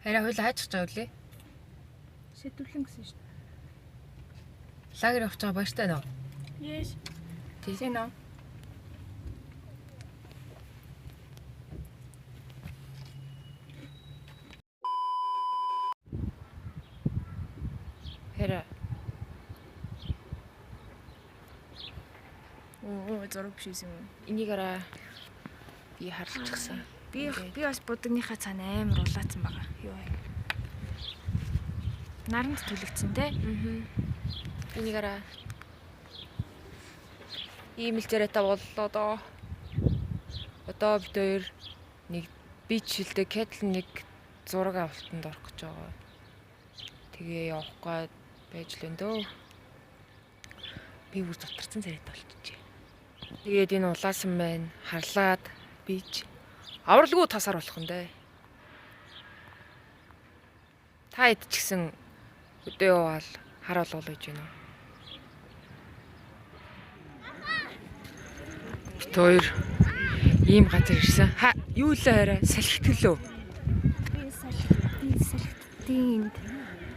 Хараа хойлоо хайчих жаа үлээ. Шийдвэрлэн гэсэн шүү дээ. Лагер явах байгаа баяртай нөө. Yes. Тийм нөө. Хараа. Зураг биш юм. Энийг араа би харчихсан. Би бас будагныхаа цаана амар улаацсан байгаа. Юу вэ? Наранд түлэгцэн те. Энийг араа. Ийм л зэрэгтэй боллоо доо. Одоо бид хоёр нэг бичилдэг кетл нэг зураг авалтанд орох гэж байгаа. Тэгээ явах гээд байж л энэ дөө. Би бүр зутарсан зэрэгтэй болчихжээ. Тэгээд энэ улаасан байна. Харлаад бич. Авралгүй тасаар болох нь дээ. Та хэд ч гэсэн өдөө яваал хараал бол гэж байна уу? Бид хоёр ийм газар ирсэн. Юу л хараа салхитгэлөө. Би салхитын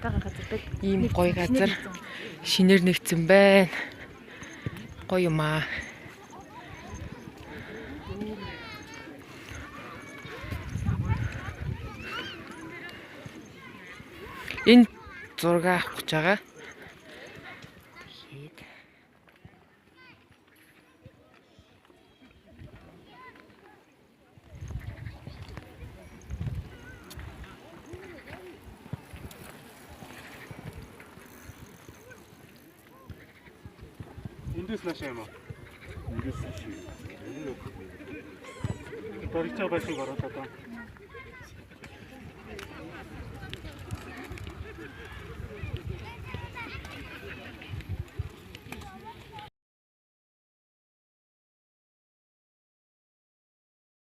байгаа газар байна. Ийм гоё газар шинээр нэгцэн байна. Гоё юм аа. Энэ зураг авах гэж байгаа. Тэгээд Эндээс наашаа юм аа. Эндээс шиг. Дөрөвч байгаа шиг ороод одоо.